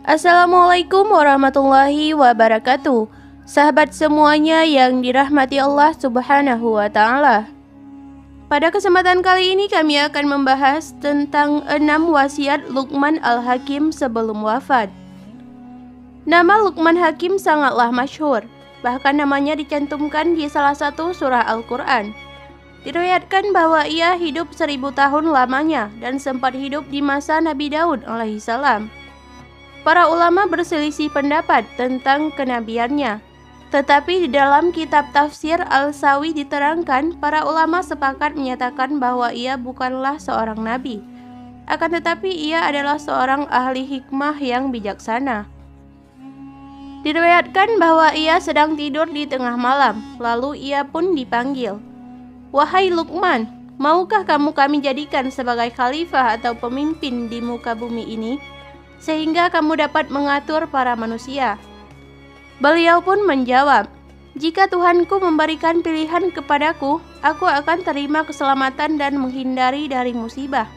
Assalamualaikum warahmatullahi wabarakatuh. Sahabat semuanya yang dirahmati Allah Subhanahu wa Ta'ala. Pada kesempatan kali ini kami akan membahas tentang 6 wasiat Luqman Al-Hakim sebelum wafat. Nama Luqman Hakim sangatlah masyhur, bahkan namanya dicantumkan di salah satu surah Al-Quran. Diriwayatkan bahwa ia hidup 1000 tahun lamanya dan sempat hidup di masa Nabi Daud alaihissalam. Para ulama berselisih pendapat tentang kenabiannya, tetapi di dalam kitab tafsir Al-Sawi diterangkan para ulama sepakat menyatakan bahwa ia bukanlah seorang nabi, akan tetapi ia adalah seorang ahli hikmah yang bijaksana. Diriwayatkan bahwa ia sedang tidur di tengah malam, lalu ia pun dipanggil. "Wahai Luqman, maukah kami jadikan sebagai khalifah atau pemimpin di muka bumi ini, sehingga kamu dapat mengatur para manusia?" Beliau pun menjawab, "Jika Tuhanku memberikan pilihan kepadaku, aku akan terima keselamatan dan menghindari dari musibah.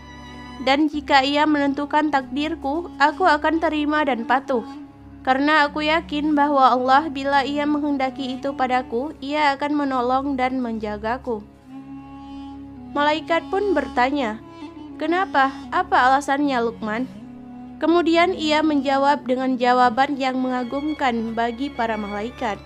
Dan jika ia menentukan takdirku, aku akan terima dan patuh. Karena aku yakin bahwa Allah bila ia menghendaki itu padaku, ia akan menolong dan menjagaku." Malaikat pun bertanya, "Kenapa? Apa alasannya, Luqman?" Kemudian ia menjawab dengan jawaban yang mengagumkan bagi para malaikat.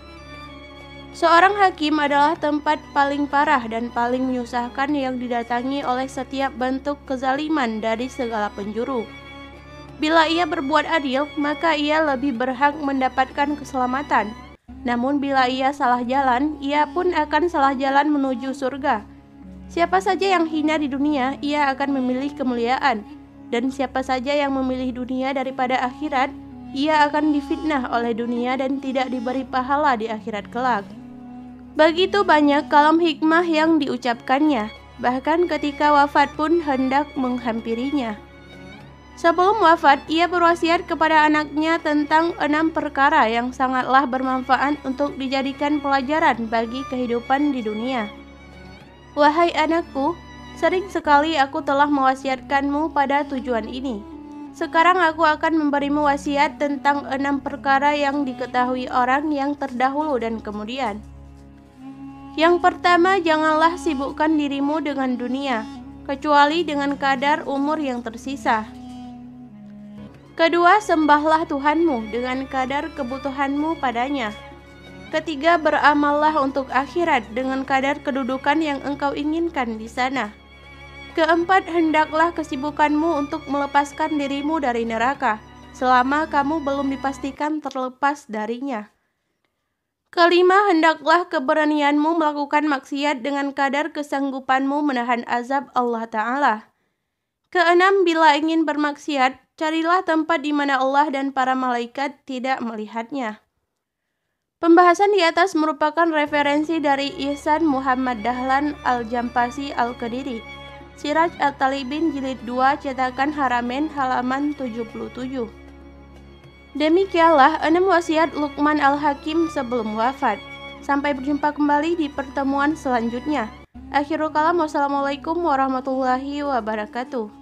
Seorang hakim adalah tempat paling parah dan paling menyusahkan yang didatangi oleh setiap bentuk kezaliman dari segala penjuru. Bila ia berbuat adil, maka ia lebih berhak mendapatkan keselamatan. Namun bila ia salah jalan, ia pun akan salah jalan menuju surga. Siapa saja yang hina di dunia, ia akan memilih kemuliaan. Dan siapa saja yang memilih dunia daripada akhirat, ia akan difitnah oleh dunia dan tidak diberi pahala di akhirat kelak. Begitu banyak kalam hikmah yang diucapkannya, bahkan ketika wafat pun hendak menghampirinya. Sebelum wafat, ia berwasiat kepada anaknya tentang 6 perkara yang sangatlah bermanfaat untuk dijadikan pelajaran bagi kehidupan di dunia. "Wahai anakku, sering sekali aku telah mewasiatkanmu pada tujuan ini. Sekarang aku akan memberimu wasiat tentang 6 perkara yang diketahui orang yang terdahulu dan kemudian. Yang pertama, janganlah sibukkan dirimu dengan dunia, kecuali dengan kadar umur yang tersisa. Kedua, sembahlah Tuhanmu dengan kadar kebutuhanmu padanya. Ketiga, beramallah untuk akhirat dengan kadar kedudukan yang engkau inginkan di sana. Keempat, hendaklah kesibukanmu untuk melepaskan dirimu dari neraka, selama kamu belum dipastikan terlepas darinya. Kelima, hendaklah keberanianmu melakukan maksiat dengan kadar kesanggupanmu menahan azab Allah Ta'ala. Keenam, bila ingin bermaksiat, carilah tempat di mana Allah dan para malaikat tidak melihatnya." Pembahasan di atas merupakan referensi dari Ihsan Muhammad Dahlan Al-Jampasi Al-Qadiri, Siraj At-Talibin Jilid 2 cetakan Haramain halaman 77. Demikianlah 6 wasiat Luqman Al-Hakim sebelum wafat. Sampai berjumpa kembali di pertemuan selanjutnya. Akhirul kalam, wassalamualaikum warahmatullahi wabarakatuh.